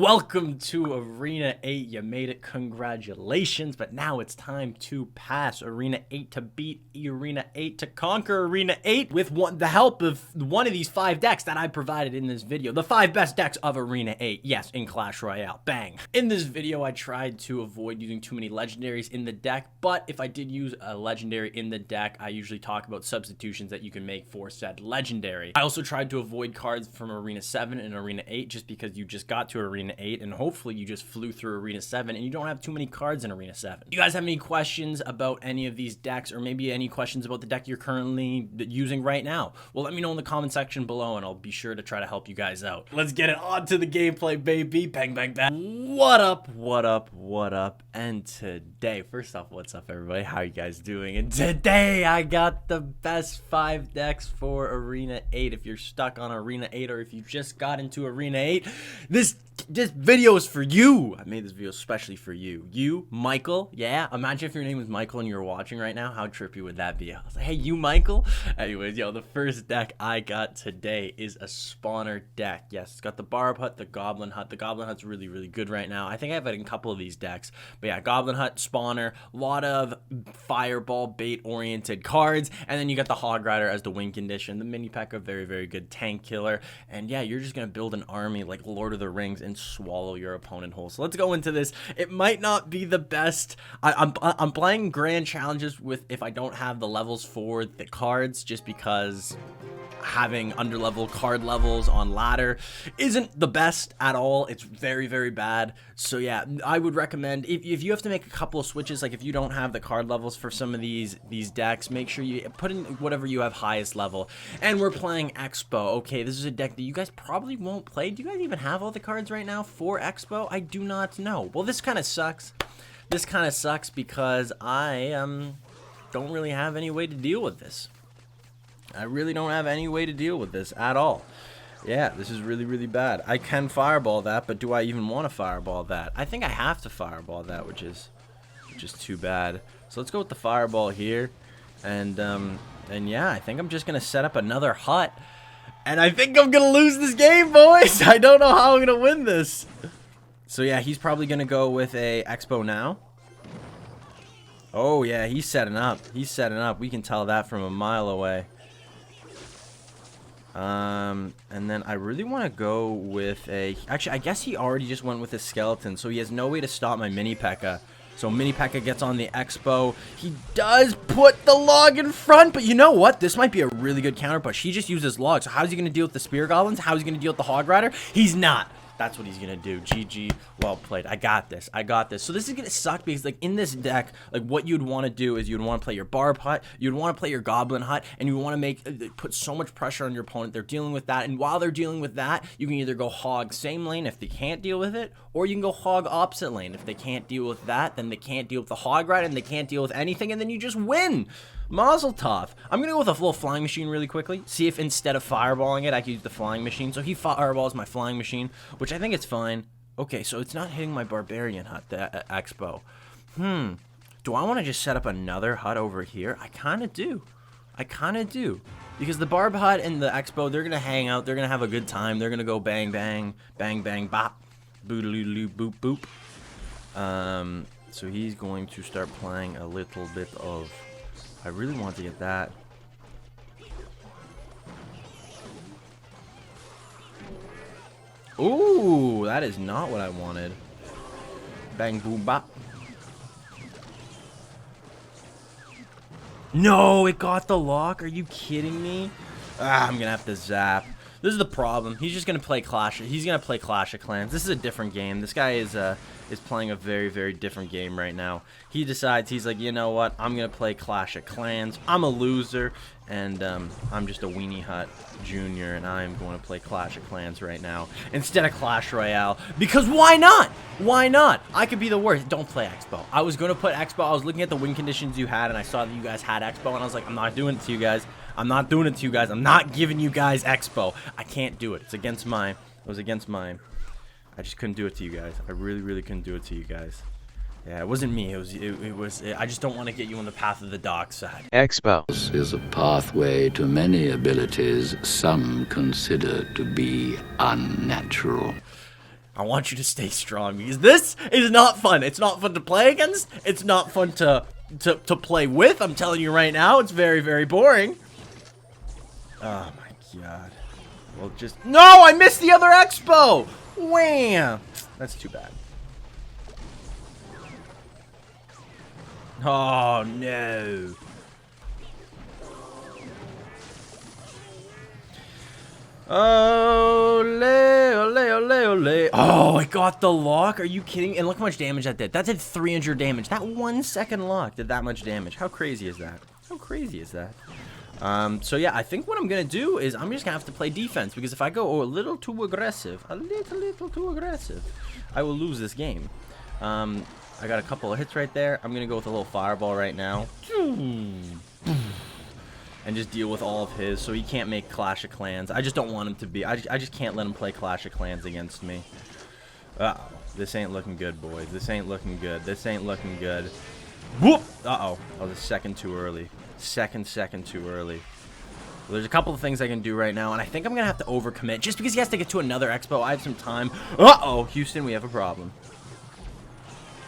Welcome to Arena 8. You made it. Congratulations. But now it's time to pass Arena 8 to beat Arena 8 to conquer Arena 8 with the help of one of these 5 decks that I provided in this video. The 5 best decks of Arena 8. Yes, in Clash Royale. Bang. In this video, I tried to avoid using too many legendaries in the deck, but if I did use a legendary in the deck, I usually talk about substitutions that you can make for said legendary. I also tried to avoid cards from Arena 7 and Arena 8 just because you just got to Arena 8 and hopefully you just flew through Arena 7 and you don't have too many cards in Arena 7. You guys have any questions about any of these decks, or maybe any questions about the deck you're currently using right now? Well, let me know in the comment section below and I'll be sure to try to help you guys out. Let's get it on to the gameplay, baby. Bang, bang, bang. What up, what up, what up? And today, first off, what's up, everybody? How are you guys doing? And today I got the best 5 decks for Arena 8. If you're stuck on Arena 8 or if you just got into Arena 8, this video is for you. I made this video especially for you. You, Michael. Yeah, imagine if your name was Michael and you were watching right now. How trippy would that be? I was like, hey, you, Michael? Anyways, yo, the first deck I got today is a spawner deck. Yes, it's got the Barb Hut, the Goblin Hut. The Goblin Hut's really, really good right now. I think I have it in a couple of these decks. But yeah, Goblin Hut, spawner, a lot of fireball bait-oriented cards. And then you got the Hog Rider as the win condition. The Mini P.E.K.K.A, very, very good tank killer. And yeah, you're just going to build an army like Lord of the Rings and swallow your opponent whole. So let's go into this. It might not be the best. I'm playing grand challenges with if I don't have the levels for the cards, just because having underlevel card levels on ladder isn't the best at all. It's very, very bad. So yeah, I would recommend if you have to make a couple of switches, like if you don't have the card levels for some of these decks, make sure you put in whatever you have highest level. And we're playing Expo. Okay, this is a deck that you guys probably won't play. Do you guys even have all the cards right now for Expo? I do not know. Well, this kind of sucks. This kind of sucks because I don't really have any way to deal with this. I really don't have any way to deal with this at all. Yeah, this is really, really bad. I can fireball that, but do I even want to fireball that? I think I have to fireball that, which is too bad. So let's go with the fireball here. And yeah, I think I'm just going to set up another hut. And I think I'm going to lose this game, boys. I don't know how I'm going to win this. So yeah, he's probably going to go with a Expo now. Oh yeah, he's setting up. He's setting up. We can tell that from a mile away. And then I really want to go with a... Actually, I guess he already just went with a skeleton, so he has no way to stop my Mini P.E.K.K.A. So Mini P.E.K.K.A gets on the Expo. He does put the log in front, but you know what? This might be a really good counter push. He just uses log, so how's he going to deal with the Spear Goblins? How's he going to deal with the Hog Rider? He's not. That's what he's going to do. GG. Well played. I got this. I got this. So this is going to suck because, like, in this deck, like, what you'd want to do is you'd want to play your Barb Hut, you'd want to play your Goblin Hut, and you want to put so much pressure on your opponent. They're dealing with that, and while they're dealing with that, you can either go Hog same lane if they can't deal with it, or you can go Hog opposite lane. If they can't deal with that, then they can't deal with the Hog Rider, and they can't deal with anything, and then you just win. Mazel tov. I'm going to go with a little flying machine really quickly. See if instead of fireballing it, I can use the flying machine. So he fireballs my flying machine, which I think it's fine. Okay, so it's not hitting my barbarian hut, the Expo. Do I want to just set up another hut over here? I kind of do. I kind of do. Because the Barb Hut and the Expo, they're going to hang out. They're going to have a good time. They're going to go bang, bang, bang, bang, bop, boodaloo, boop, boop. So he's going to start playing a little bit of... I really want to get that. Ooh, that is not what I wanted. Bang, boom, bop. No, it got the lock. Are you kidding me? I'm gonna have to zap. This is the problem. He's just gonna play Clash. He's gonna play Clash of Clans. This is a different game. This guy is playing a very, very different game right now. He decides, he's like, you know what? I'm gonna play Clash of Clans. I'm a loser, and I'm just a Weenie Hut Junior, and I'm going to play Clash of Clans right now instead of Clash Royale. Because why not? Why not? I could be the worst. Don't play Expo. I was gonna put Expo. I was looking at the win conditions you had, and I saw that you guys had Expo, and I was like, I'm not doing it to you guys. I'm not doing it to you guys. I'm not giving you guys Expo. I can't do it. It's against mine. It was against mine. I just couldn't do it to you guys. I really, really couldn't do it to you guys. Yeah, it wasn't me. It was. I just don't want to get you on the path of the dark side. Expo is a pathway to many abilities some consider to be unnatural. I want you to stay strong because this is not fun. It's not fun to play against. It's not fun to play with. I'm telling you right now, it's very, very boring. Oh my god. Well, just no, I missed the other expo. Wham! That's too bad. Oh no. Ole, ole, ole, ole. Oh, I got the lock. Are you kidding? And look how much damage that did. That did 300 damage. That 1 second lock did that much damage. How crazy is that? How crazy is that? So yeah, I think what I'm gonna do is I'm just gonna have to play defense because if I go a little too aggressive, little too aggressive, I will lose this game. I got a couple of hits right there. I'm gonna go with a little fireball right now. And just deal with all of his, so he can't make Clash of Clans. I just don't want him to be. I just can't let him play Clash of Clans against me. Uh-oh. This ain't looking good, boys. This ain't looking good. This ain't looking good. Whoop! Uh-oh. I was a second too early. Second too early. Well, there's a couple of things I can do right now, and I think I'm going to have to overcommit. Just because he has to get to another expo, I have some time. Uh-oh. Houston, we have a problem.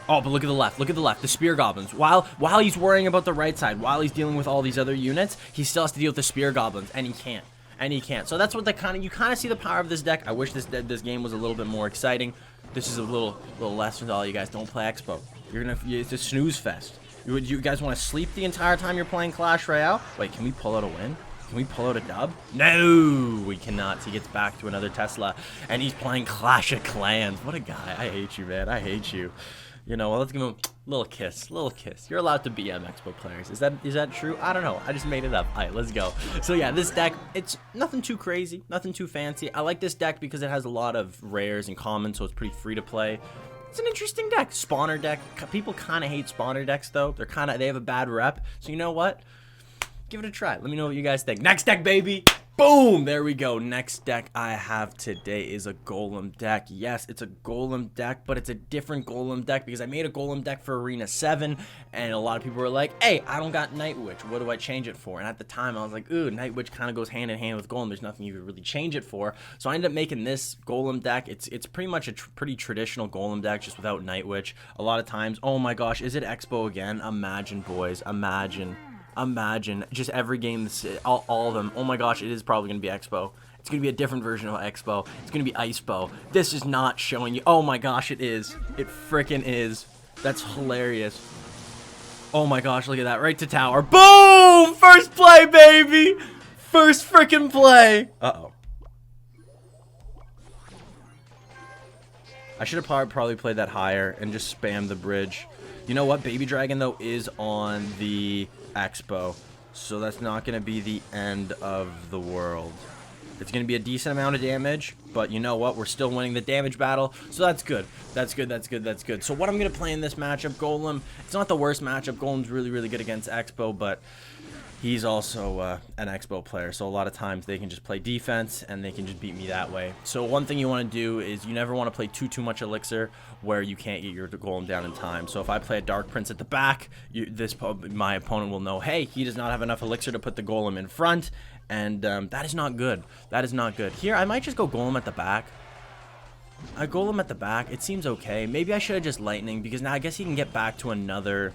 Oh, but look at the left. Look at the left. The spear goblins. While he's worrying about the right side, while he's dealing with all these other units, he still has to deal with the spear goblins, and he can't. And he can't. So that's what you kind of see the power of this deck. I wish this game was a little bit more exciting. This is a little lesson to all you guys. Don't play Expo. It's a snooze fest. You guys want to sleep the entire time you're playing Clash Royale? Wait, can we pull out a win? Can we pull out a dub? No, we cannot. He gets back to another Tesla, and he's playing Clash of Clans. What a guy. I hate you, man. I hate you. You know, well, let's give him a little kiss. Little kiss. You're allowed to BM Expo players. Is that true? I don't know. I just made it up. All right, let's go. So, yeah, this deck, it's nothing too crazy, nothing too fancy. I like this deck because it has a lot of rares and commons, so it's pretty free to play. It's an interesting deck. Spawner deck. People kind of hate spawner decks, though. They have a bad rep. So, you know what? Give it a try. Let me know what you guys think. Next deck, baby. Boom! There we go. Next deck I have today is a Golem deck. Yes, it's a Golem deck, but it's a different Golem deck because I made a Golem deck for Arena 7, and a lot of people were like, hey, I don't got Night Witch. What do I change it for? And at the time, I was like, ooh, Night Witch kind of goes hand in hand with Golem. There's nothing you could really change it for. So I ended up making this Golem deck. It's pretty much a pretty traditional Golem deck, just without Night Witch. A lot of times, oh my gosh, is it Expo again? Imagine, boys. Imagine just every game, all of them. Oh my gosh, it is probably going to be Expo. It's going to be a different version of Expo. It's going to be Icepo. This is not showing you. Oh my gosh, it is. It freaking is. That's hilarious. Oh my gosh, look at that. Right to tower. Boom! First play, baby! First freaking play. Uh-oh. I should have probably played that higher and just spam the bridge. You know what? Baby Dragon, though, is on the Expo, so that's not going to be the end of the world. It's going to be a decent amount of damage, but you know what? We're still winning the damage battle, so that's good. That's good. So what I'm going to play in this matchup, Golem, it's not the worst matchup. Golem's really, really good against Expo, but he's also an Expo player, so a lot of times they can just play defense and they can just beat me that way. So one thing you want to do is you never want to play too much elixir where you can't get your Golem down in time. So if I play a Dark Prince at the back, my opponent will know, hey, he does not have enough elixir to put the Golem in front, and that is not good. That is not good. Here, I might just go Golem at the back. I Golem at the back. It seems okay. Maybe I should have just Lightning because now I guess he can get back to another.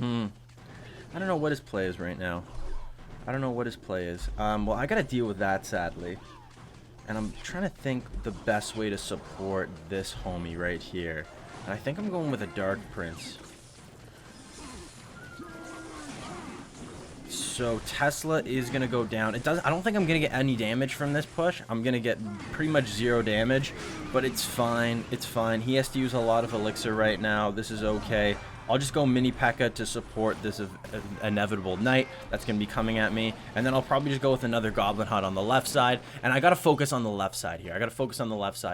I don't know what his play is right now. Well, I gotta deal with that, sadly. And I'm trying to think the best way to support this homie right here. And I think I'm going with a Dark Prince. So Tesla is gonna go down. I don't think I'm gonna get any damage from this push. I'm gonna get pretty much 0 damage, but it's fine. It's fine. He has to use a lot of elixir right now. This is okay. I'll just go Mini P.E.K.K.A. to support this inevitable knight that's going to be coming at me. And then I'll probably just go with another Goblin Hut on the left side. And I got to focus on the left side here.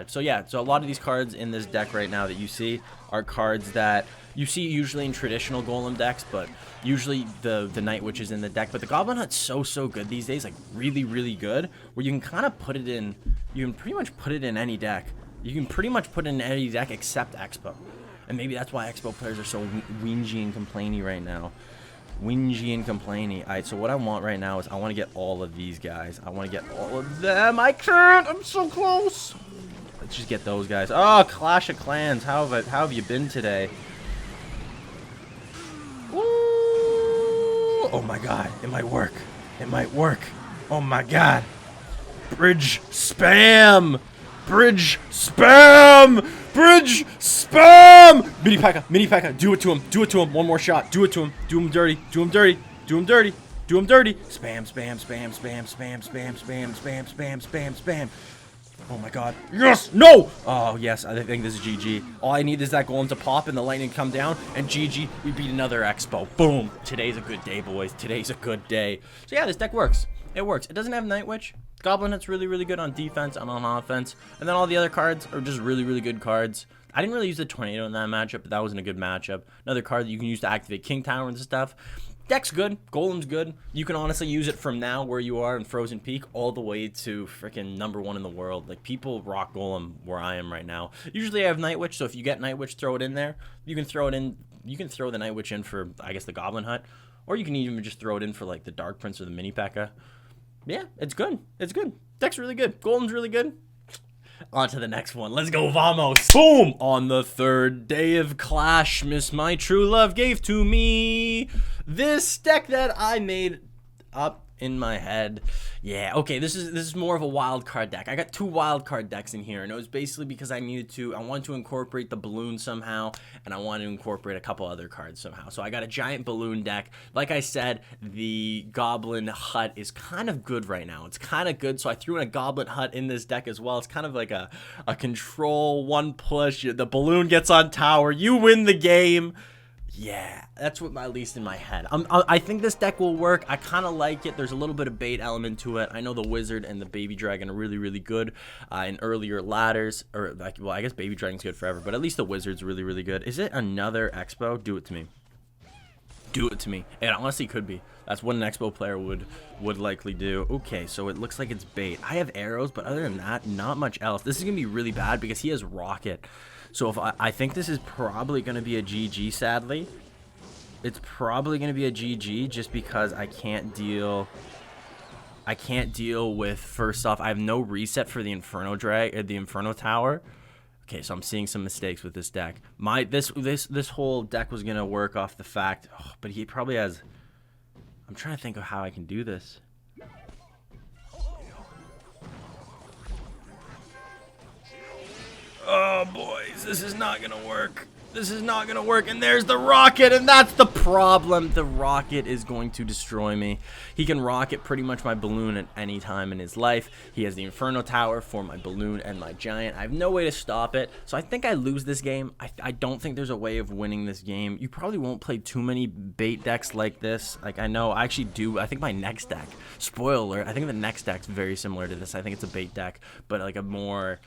So yeah, so a lot of these cards in this deck right now that you see are cards that you see usually in traditional Golem decks, but usually the Night Witch is in the deck. But the Goblin Hut's so good these days, like really, really good, where you can kind of put it in, you can pretty much put it in any deck. You can pretty much put it in any deck except Expo. And maybe that's why Expo players are so whingy and complainy right now. Alright, so what I want right now is I want to get all of these guys. I want to get all of them. I can't! I'm so close! Let's just get those guys. Oh, Clash of Clans. How have you been today? Ooh. Oh my god. It might work. It might work. Oh my god. Bridge spam. Bridge spam. Bridge spam. Mini P.E.K.K.A. Do it to him. Do it to him. One more shot. Do it to him. Do him dirty. Do him dirty. Do him dirty. Do him dirty. Spam, spam, spam, spam, spam, spam, spam, spam, spam, spam, spam. Oh my god. Yes! No! Oh, yes. I think this is GG. All I need is that golem to pop and the lightning come down. And GG, we beat another expo. Boom. Today's a good day, boys. Today's a good day. So yeah, this deck works. It works. It doesn't have Night Witch. Goblin Hut's really, really good on defense and on offense. And then all the other cards are just really, really good cards. I didn't really use the Tornado in that matchup, but that wasn't a good matchup. Another card that you can use to activate King Tower and stuff. Deck's good. Golem's good. You can honestly use it from now where you are in Frozen Peak all the way to freaking #1 in the world. Like, people rock Golem where I am right now. Usually I have Night Witch, so if you get Night Witch, throw it in there. You can throw it in. You can throw the Night Witch in for, I guess, the Goblin Hut. Or you can even just throw it in for, like, the Dark Prince or the Mini P.E.K.K.A. Yeah, it's good. It's good. Deck's really good. Golem's really good. On to the next one. Let's go, vamos. Boom! On the third day of Clash, Miss My True Love gave to me this deck that I made up in my head. Yeah, okay, this is more of a wild card deck. I got 2 wild card decks in here, and it was basically because I wanted to incorporate the balloon somehow, and I wanted to incorporate a couple other cards somehow. So I got a giant balloon deck. Like I said, the Goblin Hut is kind of good right now. It's kind of good, so I threw in a Goblin Hut in this deck as well. It's kind of like a control, 1 push. The balloon gets on tower. You win the game. Yeah, that's what at least in my head. I think this deck will work. I kind of like it. There's a little bit of bait element to it. I know the Wizard and the Baby Dragon are really, really good in earlier ladders. Or, like, well, I guess Baby Dragon's good forever, but at least the Wizard's really, really good. Is it another Expo? Do it to me. Do it to me. It honestly could be. That's what an Expo player would likely do. Okay, so it looks like it's bait. I have arrows, but other than that, not much else. This is going to be really bad because he has Rocket. So if I think this is probably going to be a GG, sadly. It's probably going to be a GG just because I can't deal with, first off, I have no reset for the Inferno Tower. Okay, so I'm seeing some mistakes with this deck. This whole deck was going to work off the fact, but he probably has, I'm trying to think of how I can do this. Oh, boys, this is not going to work. This is not going to work. And there's the Rocket, and that's the problem. The Rocket is going to destroy me. He can rocket pretty much my balloon at any time in his life. He has the Inferno Tower for my balloon and my giant. I have no way to stop it. So I think I lose this game. I don't think there's a way of winning this game. You probably won't play too many bait decks like this. Like, I know, I actually do. I think my next deck, spoiler alert, I think the next deck's very similar to this. I think it's a bait deck, but like a more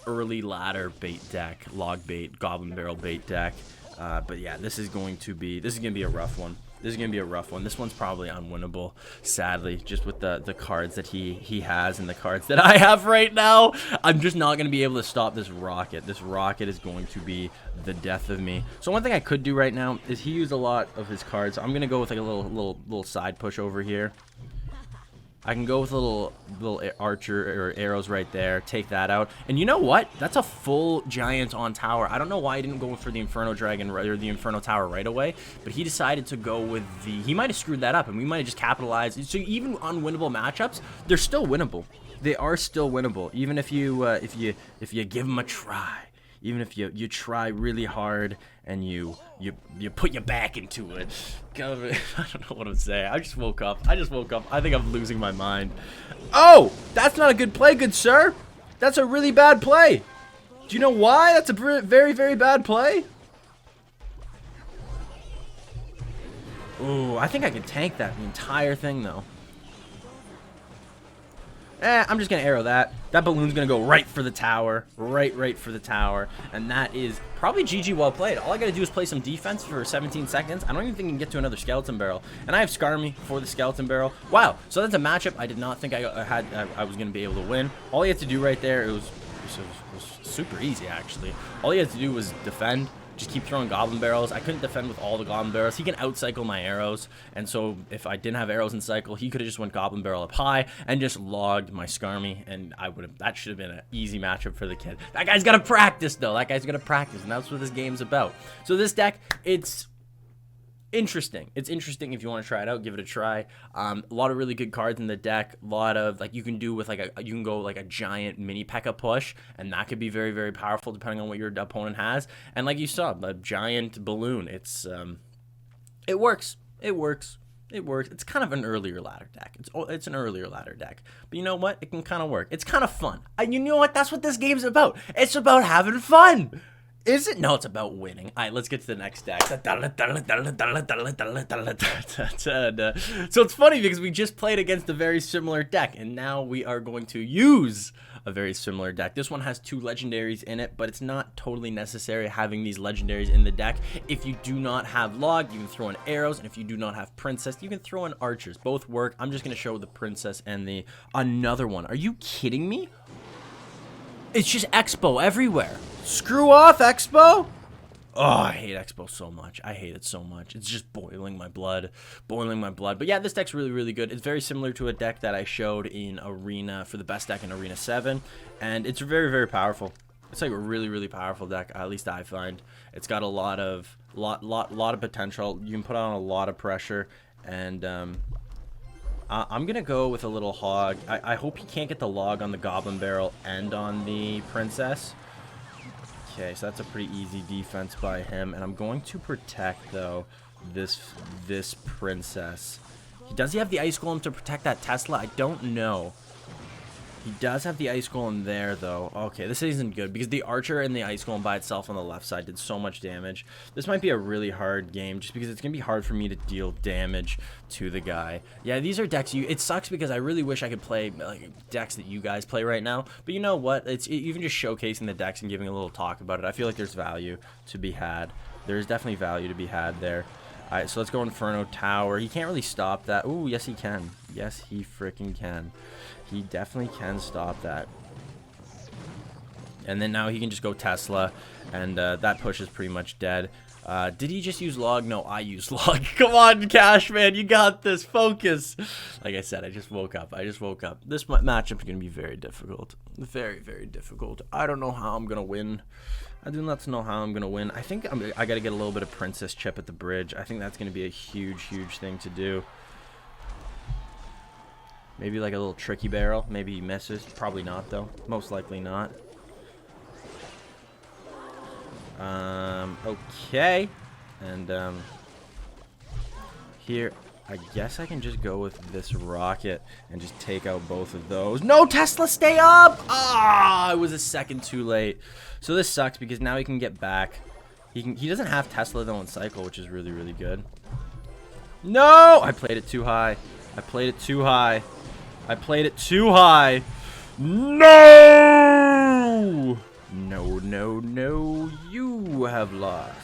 early ladder bait deck, log bait, goblin barrel bait deck. But yeah, this is going to be a rough one. This is going to be a rough one. This one's probably unwinnable, sadly, just with the cards that he has and the cards that I have right now. I'm just not going to be able to stop this Rocket. This Rocket is going to be the death of me. So one thing I could do right now is he used a lot of his cards. So I'm going to go with like a little side push over here. I can go with a little archer or arrows right there, take that out. And you know what? That's a full giant on tower. I don't know why he didn't go for the Inferno Dragon or the Inferno Tower right away, but he decided to go with he might have screwed that up and we might have just capitalized. So even unwinnable matchups, they're still winnable. They are still winnable, even if you give them a try. Even if you try really hard and you put your back into it. God, I don't know what I'm saying. I just woke up. I think I'm losing my mind. Oh, that's not a good play, good sir. That's a really bad play. Do you know why? That's a very, very bad play. Ooh, I think I can tank that the entire thing, though. I'm just going to arrow that. That balloon's going to go right for the tower. Right for the tower. And that is probably GG well played. All I got to do is play some defense for 17 seconds. I don't even think I can get to another Skeleton Barrel. And I have Skarmy for the Skeleton Barrel. Wow. So that's a matchup I did not think I was going to be able to win. All you have to do right there, it was was super easy, actually. All he had to do was defend, just keep throwing goblin barrels. I couldn't defend with all the goblin barrels. He can outcycle my arrows, and so if I didn't have arrows in cycle, he could have just went goblin barrel up high and just logged my Skarmy, and that should have been an easy matchup for the kid. That guy's got to practice, though. That guy's got to practice, and that's what this game's about. So this deck, it's interesting. It's interesting. If you want to try it out, give it a try. A lot of really good cards in the deck. A lot of, like, you can do with like you can go like a giant mini P.E.K.K.A push, and that could be very, very powerful depending on what your opponent has. And like you saw, a giant balloon. It works. It works. It's kind of an earlier ladder deck. It's an earlier ladder deck. But you know what? It can kind of work. It's kind of fun. And you know what? That's what this game's about. It's about having fun. Is it? No, it's about winning. All right, let's get to the next deck. So it's funny because we just played against a very similar deck, and now we are going to use a very similar deck. This one has 2 legendaries in it, but it's not totally necessary having these legendaries in the deck. If you do not have log, you can throw in arrows, and if you do not have princess, you can throw in archers. Both work. I'm just going to show the princess and the another one. Are you kidding me? It's just Expo everywhere. Screw off, Expo! Oh, I hate Expo so much. I hate it so much. It's just boiling my blood. But yeah, this deck's really, really good. It's very similar to a deck that I showed in Arena for the best deck in Arena 7. And it's very, very powerful. It's like a really, really powerful deck, at least I find. It's got a lot of potential. You can put on a lot of pressure. And I'm going to go with a little hog. I hope he can't get the log on the goblin barrel and on the princess. Okay, so that's a pretty easy defense by him, and I'm going to protect, though, this princess. Does he have the ice golem to protect that Tesla? I don't know. He does have the ice golem there, though. Okay, this isn't good because the archer and the ice golem by itself on the left side did so much damage. This might be a really hard game just because it's going to be hard for me to deal damage to the guy. Yeah, these are decks. It sucks because I really wish I could play like decks that you guys play right now. But you know what? Even just showcasing the decks and giving a little talk about it, I feel like there's value to be had. There's definitely value to be had there. All right, so let's go Inferno Tower. He can't really stop that. Ooh, yes, he can. Yes, he freaking can. He definitely can stop that. And then now he can just go Tesla, and that push is pretty much dead. Did he just use log? No, I used log. Come on, Cash, man. You got this. Focus. Like I said, I just woke up. This matchup is going to be very difficult. Very, very difficult. I don't know how I'm going to win. I do not know how I'm going to win. I think I got to get a little bit of Princess Chip at the bridge. I think that's going to be a huge, huge thing to do. Maybe like a little tricky barrel. Maybe he misses. Probably not, though. Most likely not. Okay. And, here, I guess I can just go with this rocket and just take out both of those. No, Tesla, stay up! Ah, it was a second too late. So this sucks because now he can get back. He doesn't have Tesla, though, in cycle, which is really, really good. No! I played it too high. I played it too high. I played it too high. No! No, no, no. You have lost.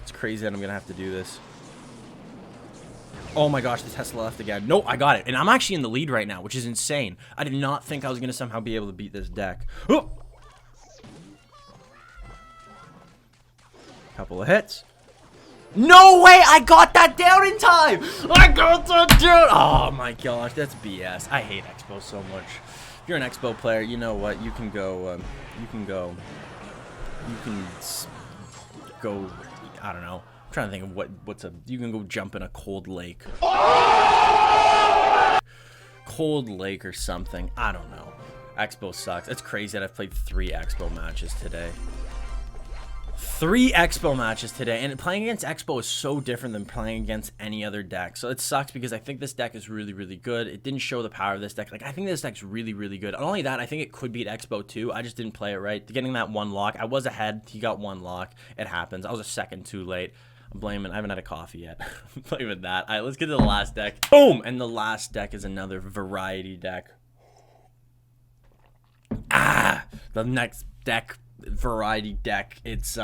It's crazy that I'm going to have to do this. Oh my gosh, the Tesla left again. No, I got it. And I'm actually in the lead right now, which is insane. I did not think I was going to somehow be able to beat this deck. Oh! Couple of hits. No way! I got that down in time! I got that down! Oh my gosh, that's BS. I hate Expo so much. If you're an Expo player, you know what? You can go, I don't know. I'm trying to think of you can go jump in a cold lake. Cold lake or something. I don't know. Expo sucks. It's crazy that I've played 3 Expo matches today. 3 Expo matches today, and playing against Expo is so different than playing against any other deck. So it sucks because I think this deck is really, really good. It didn't show the power of this deck. Like, I think this deck's really, really good. Not only that, I think it could beat Expo too. I just didn't play it right. Getting that 1 lock, I was ahead. He got 1 lock. It happens. I was a second too late. I'm blaming. I haven't had a coffee yet. I'm blaming that. All right, let's get to the last deck. Boom! And the last deck is another variety deck. The next deck, variety deck. It's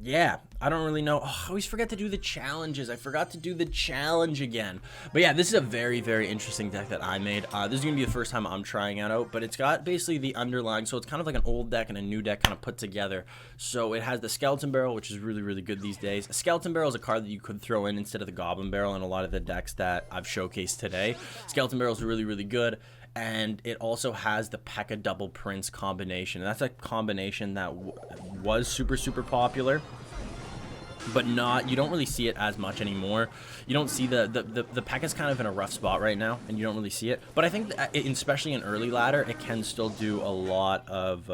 Yeah, I don't really know. Oh, I always forget to do the challenges. I forgot to do the challenge again. But yeah, this is a very, very interesting deck that I made. This is going to be the first time I'm trying it out, but it's got basically the underlying, so it's kind of like an old deck and a new deck kind of put together. So it has the Skeleton Barrel, which is really, really good these days. A Skeleton Barrel is a card that you could throw in instead of the Goblin Barrel in a lot of the decks that I've showcased today. Skeleton Barrel is really, really good. And it also has the P.E.K.K.A. Double Prince combination. And that's a combination that was super, super popular, but you don't really see it as much anymore. You don't see the P.E.K.K.A.'s kind of in a rough spot right now, and you don't really see it. But I think that especially in early ladder, it can still do a lot of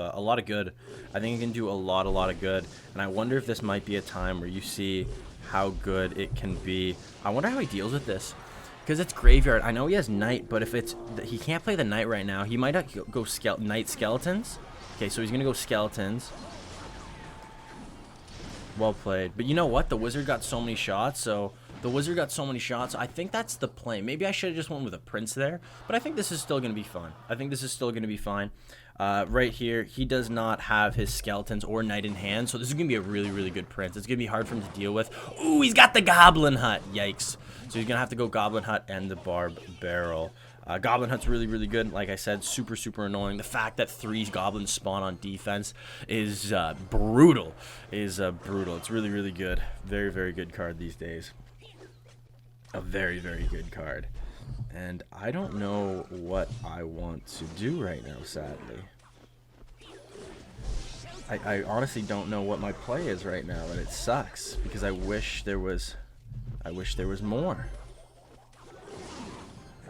good. I think it can do a lot of good. And I wonder if this might be a time where you see how good it can be. I wonder how he deals with this. Because it's graveyard. I know he has Knight, but if he can't play the Knight right now, he might go Knight Skeletons. Okay, so he's going to go Skeletons. Well played. But you know what? The Wizard got so many shots, I think that's the play. Maybe I should have just went with a Prince there, but I think this is still going to be fun. Right here, he does not have his Skeletons or Knight in hand, so this is going to be a really, really good Prince. It's going to be hard for him to deal with. Ooh, he's got the Goblin Hut. Yikes. So he's going to have to go Goblin Hut and the Barb Barrel. Goblin Hut's really, really good. Like I said, super, super annoying. The fact that 3 goblins spawn on defense is brutal. It's really, really good. Very, very good card these days. A very, very good card. And I don't know what I want to do right now, sadly. I honestly don't know what my play is right now, and it sucks because I wish there was more.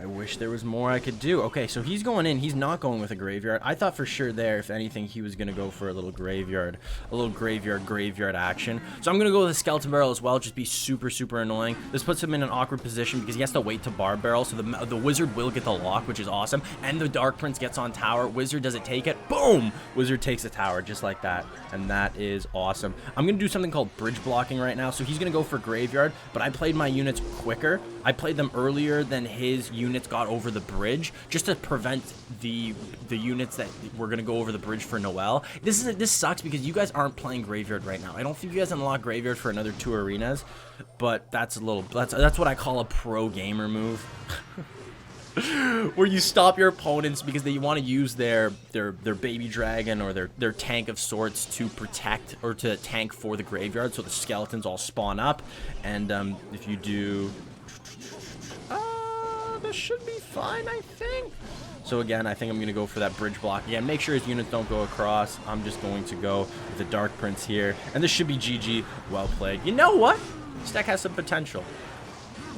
I wish there was more I could do. Okay, so he's going in. He's not going with a graveyard. I thought for sure there, if anything, he was going to go for a little graveyard action. So I'm going to go with a Skeleton Barrel as well, just be super, super annoying. This puts him in an awkward position because he has to wait to Barb Barrel, so the Wizard will get the lock, which is awesome. And the Dark Prince gets on tower. Wizard doesn't take it. Boom! Wizard takes the tower, just like that. And that is awesome. I'm going to do something called bridge blocking right now. So he's going to go for graveyard, but I played my units quicker. I played them earlier than his units got over the bridge, just to prevent the units that were going to go over the bridge for Noel. This sucks because you guys aren't playing graveyard right now. I don't think you guys unlock graveyard for another 2 arenas, but that's what I call a pro gamer move. Where you stop your opponents because they want to use their baby dragon or their tank of sorts to protect or to tank for the graveyard, so the skeletons all spawn up. And if you do, this should be fine, I think. So again, I think I'm going to go for that bridge block. Again, make sure his units don't go across. I'm just going to go with the Dark Prince here. And this should be GG. Well played. You know what? This deck has some potential.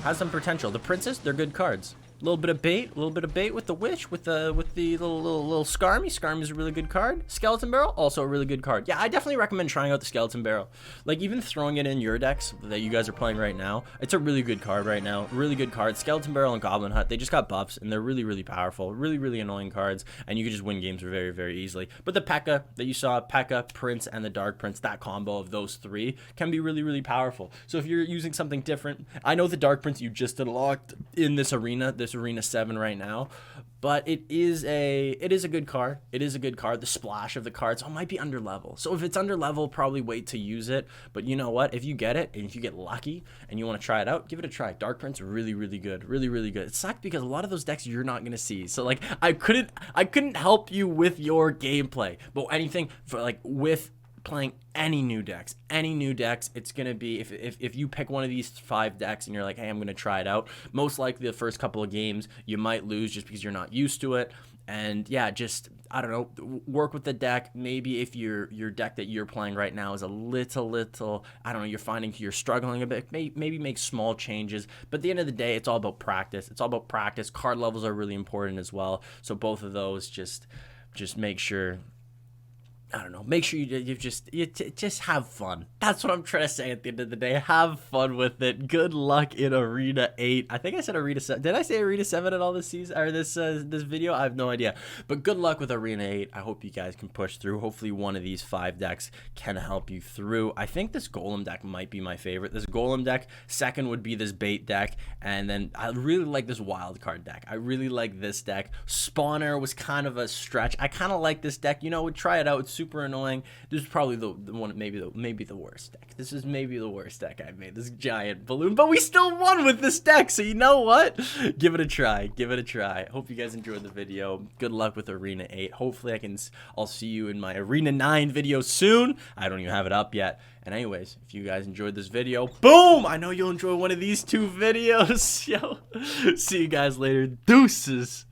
The Princes, they're good cards. A little bit of bait with the Witch, with the little Skarmy. Skarmy's a really good card. Skeleton Barrel, also a really good card. Yeah, I definitely recommend trying out the Skeleton Barrel. Like, even throwing it in your decks that you guys are playing right now, it's a really good card right now. Really good card. Skeleton Barrel and Goblin Hut, they just got buffs, and they're really, really powerful. Really, really annoying cards, and you can just win games very, very easily. But the P.E.K.K.A. that you saw, P.E.K.K.A., Prince, and the Dark Prince, that combo of those 3 can be really, really powerful. So if you're using something different, I know the Dark Prince you just unlocked in this arena 7 right now, but it is a good card. The splash of the cards might be under level, so if it's under level, probably wait to use it. But you know what, if you get it and if you get lucky and you want to try it out, give it a try. Dark Prince, really, really good. It sucked because a lot of those decks you're not going to see, so like I couldn't help you with your gameplay, but anything for like with playing any new decks, it's gonna be, if you pick one of these 5 decks and you're like, hey, I'm gonna try it out, most likely the first couple of games you might lose just because you're not used to it. And yeah, just, I don't know, work with the deck. Maybe if your deck that you're playing right now is a little, I don't know, you're finding you're struggling a bit, maybe make small changes. But at the end of the day, it's all about practice. Card levels are really important as well, so both of those, just make sure, I don't know, make sure you just have fun. That's what I'm trying to say at the end of the day. Have fun with it. Good luck in Arena 8. I think I said Arena 7. Did I say Arena 7 at all this season, or this video? I have no idea. But good luck with Arena 8. I hope you guys can push through. Hopefully one of these 5 decks can help you through. I think this Golem deck might be my favorite. This Golem deck. Second would be this bait deck. And then I really like this wild card deck. I really like this deck. Spawner was kind of a stretch. I kind of like this deck. You know, try it out. It's super annoying. This is probably the one, maybe the worst deck. This is maybe the worst deck I've made. This giant balloon, but we still won with this deck. So you know what? Give it a try. Give it a try. Hope you guys enjoyed the video. Good luck with Arena 8. Hopefully I'll see you in my Arena 9 video soon. I don't even have it up yet. And anyways, if you guys enjoyed this video, boom! I know you'll enjoy one of these 2 videos. Yo, see you guys later. Deuces.